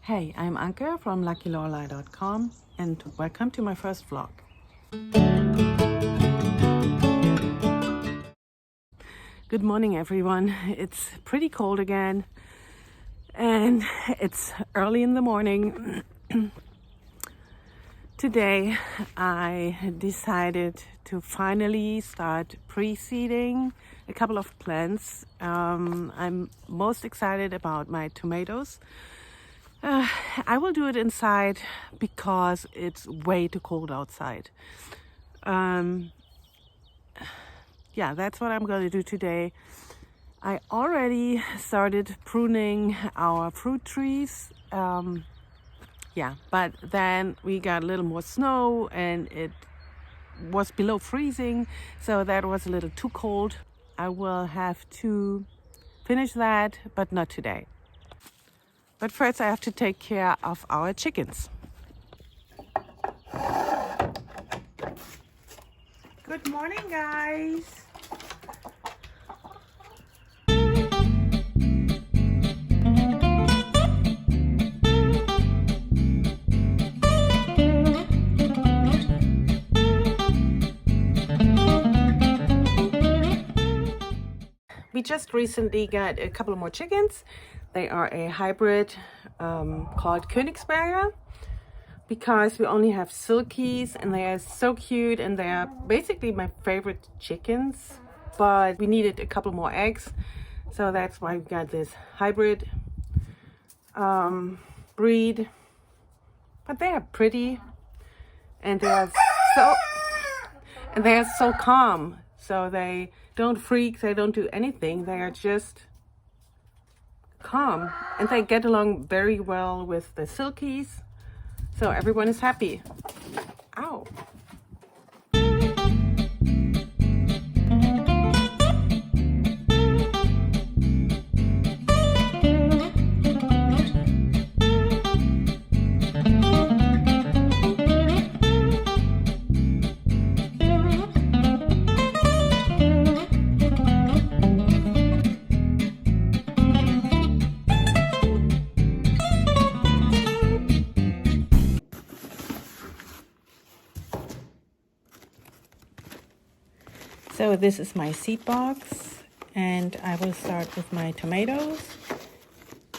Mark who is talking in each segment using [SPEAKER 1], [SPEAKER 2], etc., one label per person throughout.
[SPEAKER 1] Hey, I'm Anke from luckylorelei.com and welcome to my first vlog. Good morning everyone. It's pretty cold again and it's early in the morning. Today I decided to finally start pre-seeding a couple of plants. I'm most excited about my tomatoes. I will do it inside because it's way too cold outside. Yeah, that's what I'm going to do today. I already started pruning our fruit trees. But then we got a little more snow and it was below freezing, so that was a little too cold. I will have to finish that, but not today. But first I have to take care of our chickens. Good morning, guys. We just recently got a couple more chickens. They are a hybrid called Königsberger, because we only have silkies and they are so cute and they are basically my favorite chickens, but we needed a couple more eggs, so that's why we got this hybrid breed. But they are pretty and they are so calm, so they don't freak, they don't do anything, they are just calm and they get along very well with the silkies, so everyone is happy. Ow. So this is my seed box and I will start with my tomatoes.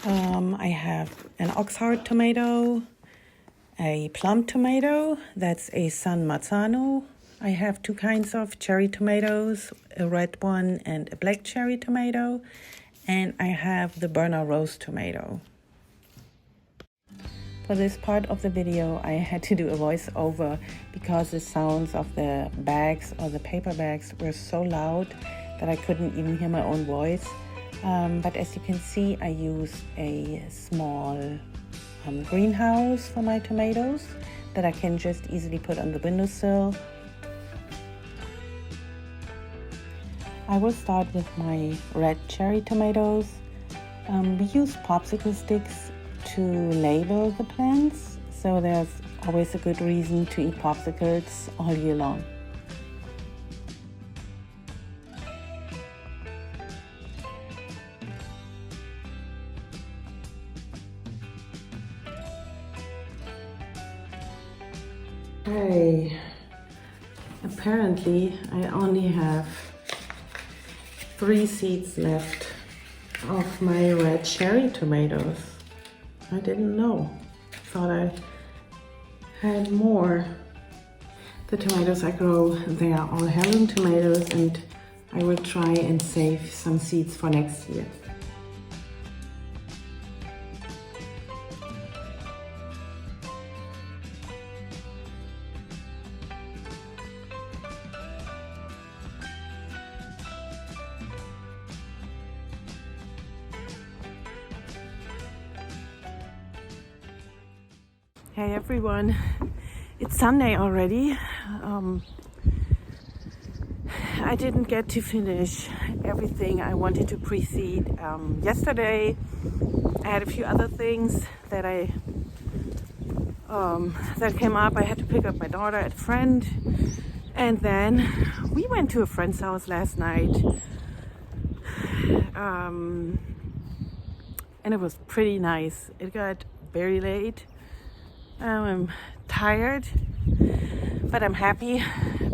[SPEAKER 1] I have an Oxheart tomato, a plum tomato, that's a San Marzano. I have two kinds of cherry tomatoes, a red one and a black cherry tomato, and I have the Berner Rose tomato. For this part of the video I had to do a voiceover because the sounds of the bags or the paper bags were so loud that I couldn't even hear my own voice. But as you can see, I use a small greenhouse for my tomatoes that I can just easily put on the windowsill. I will start with my red cherry tomatoes. We use popsicle sticks to label the plants, so there's always a good reason to eat popsicles all year long. Apparently I only have 3 seeds left of my red cherry tomatoes. I didn't know. Thought I had more. The tomatoes I grow, they are all heirloom tomatoes, and I will try and save some seeds for next year. Hey everyone, it's Sunday already. I didn't get to finish everything I wanted to pre-seed yesterday. I had a few other things that that came up. I had to pick up my daughter at a friend, and then we went to a friend's house last night. And it was pretty nice. It got very late. I'm tired, but I'm happy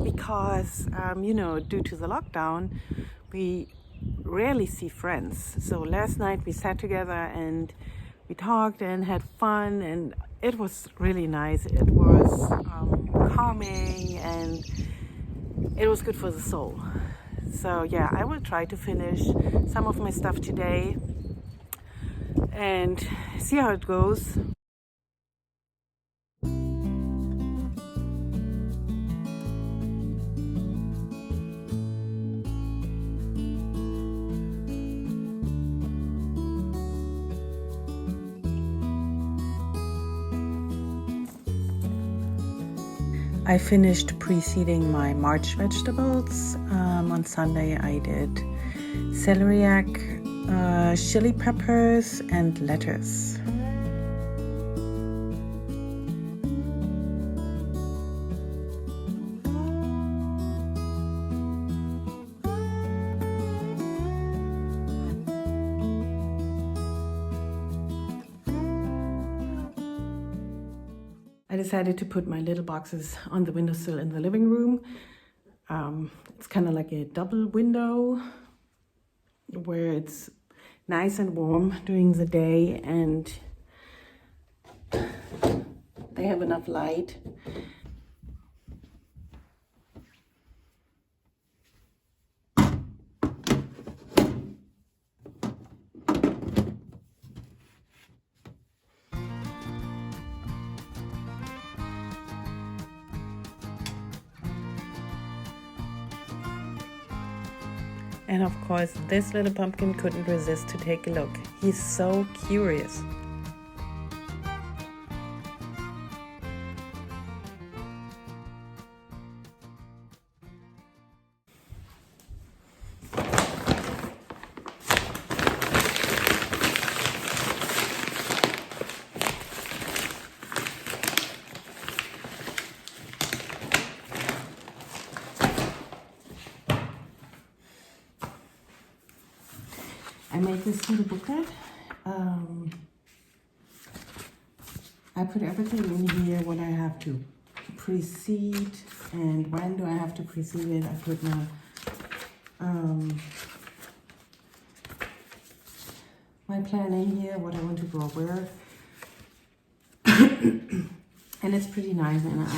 [SPEAKER 1] because, due to the lockdown, we rarely see friends. So last night we sat together and we talked and had fun, and it was really nice. It was calming and it was good for the soul. So yeah, I will try to finish some of my stuff today and see how it goes. I finished pre-seeding my March vegetables. On Sunday I did celeriac, chili peppers, and lettuce. I decided to put my little boxes on the windowsill in the living room. It's kind of like a double window where it's nice and warm during the day and they have enough light. And of course, this little pumpkin couldn't resist to take a look. He's so curious. I made this little booklet. I put everything in here, what I have to precede and when do I have to precede it. I put my plan in here, what I want to grow where. And it's pretty nice, and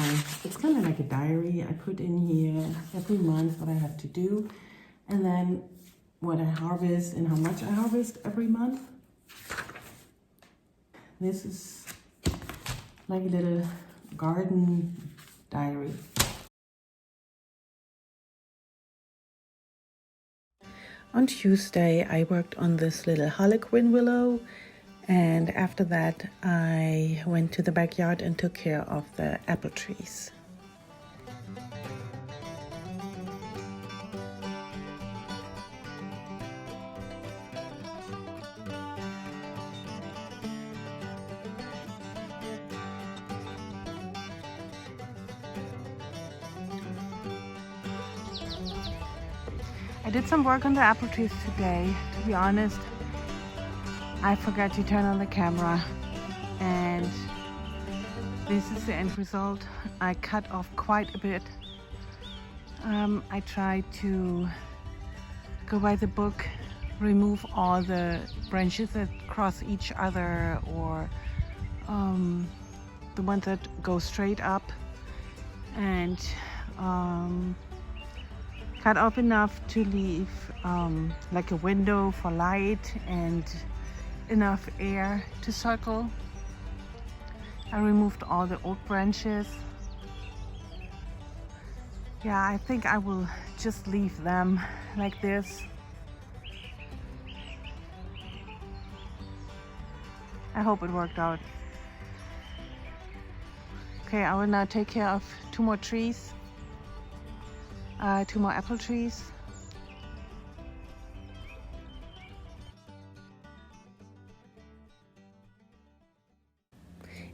[SPEAKER 1] it's kind of like a diary. I put in here every month what I have to do, and then what I harvest and how much I harvest every month. This is like a little garden diary. On Tuesday, I worked on this little harlequin willow, and after that, I went to the backyard and took care of the apple trees. I did some work on the apple trees today. To be honest, I forgot to turn on the camera, and this is the end result. I cut off quite a bit. I tried to go by the book, remove all the branches that cross each other, or the ones that go straight up, and cut off enough to leave like a window for light and enough air to circle. I removed all the old branches. Yeah, I think I will just leave them like this. I hope it worked out. Okay, I will now take care of two more trees. Two more apple trees.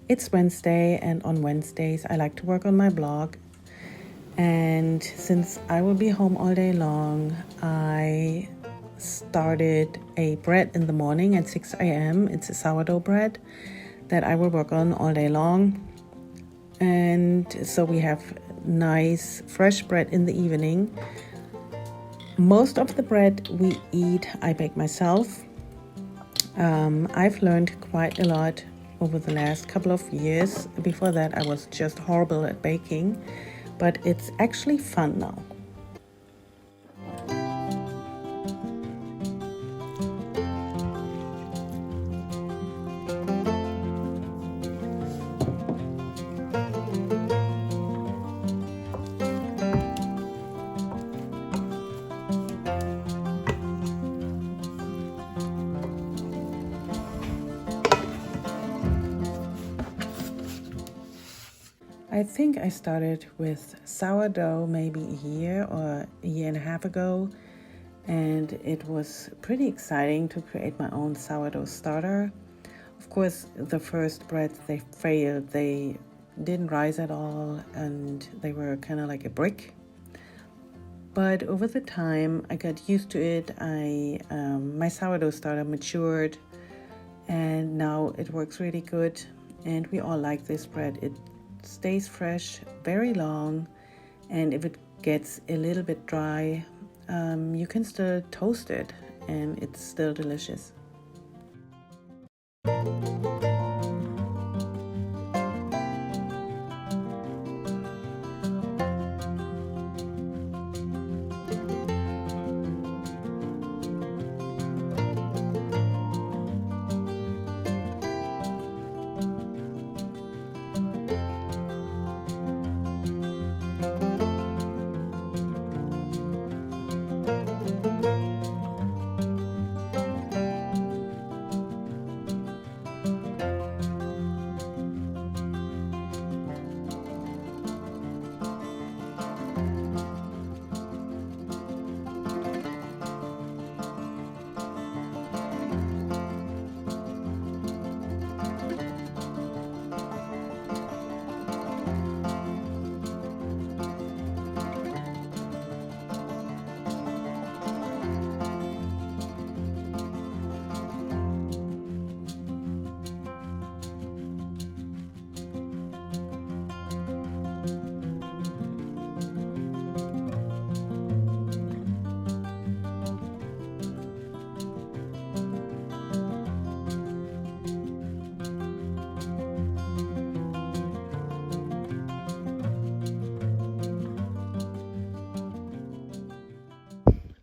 [SPEAKER 1] It's Wednesday, and on Wednesdays I like to work on my blog. And since I will be home all day long, I started a bread in the morning at 6 a.m. It's a sourdough bread. that I will work on all day long. And so we have nice fresh bread in the evening. Most of the bread we eat, I bake myself. I've learned quite a lot over the last couple of years. Before that, I was just horrible at baking, but it's actually fun now. I think I started with sourdough maybe a year or a year and a half ago, and it was pretty exciting to create my own sourdough starter. Of course, the first breads, they failed. They didn't rise at all, and they were kind of like a brick. But over the time, I got used to it. My sourdough starter matured, and now it works really good, and we all like this bread. It stays fresh very long, and if it gets a little bit dry, you can still toast it and it's still delicious.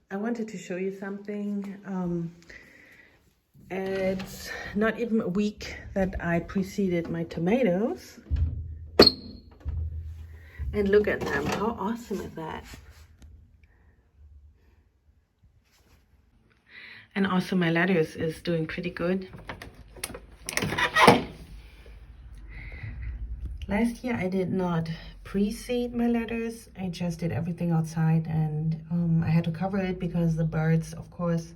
[SPEAKER 1] I wanted to show you something. It's not even a week that I preceded my tomatoes. And look at them. How awesome is that? And also my lettuce is doing pretty good. Last year I did not pre-seed my lettuce. I just did everything outside, and I had to cover it because the birds, of course,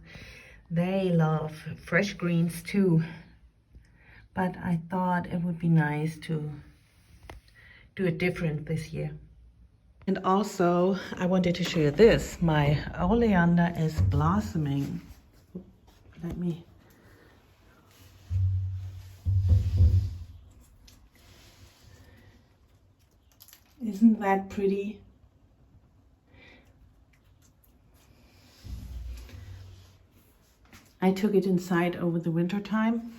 [SPEAKER 1] they love fresh greens too. But I thought it would be nice to do it different this year. And also I wanted to show you this. My oleander is blossoming. Let me... Isn't that pretty? I took it inside over the winter time,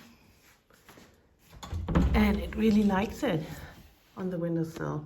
[SPEAKER 1] and it really likes it on the windowsill.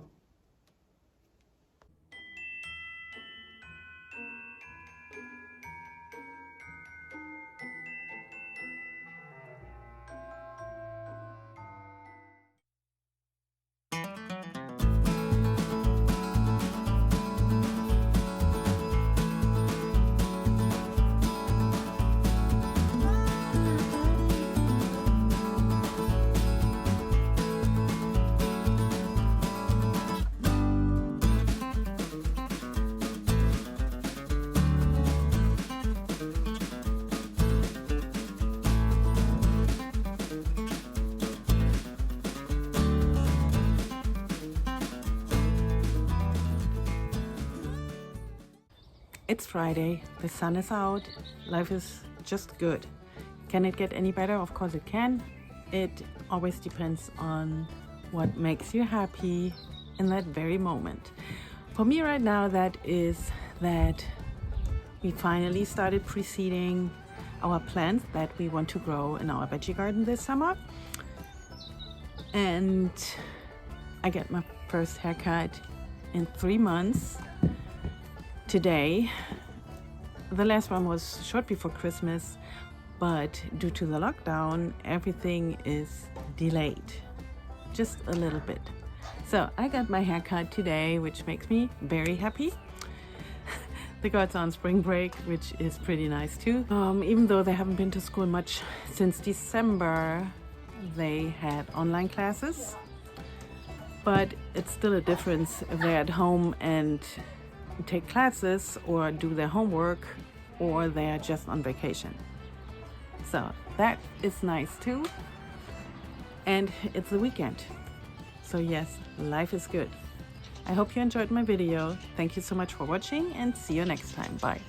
[SPEAKER 1] It's Friday, the sun is out, life is just good. Can it get any better? Of course it can. It always depends on what makes you happy in that very moment. For me right now, that is that we finally started pre-seeding our plants that we want to grow in our veggie garden this summer. And I get my first haircut in 3 months today. The last one was short before Christmas, but due to the lockdown, everything is delayed just a little bit. So I got my haircut today, which makes me very happy. The girls are on spring break, which is pretty nice too. Even though they haven't been to school much since December, they had online classes. But it's still a difference if they're at home and take classes or do their homework, or they're just on vacation. So that is nice too. And it's the weekend. So yes, life is good. I hope you enjoyed my video. Thank you so much for watching and see you next time. Bye.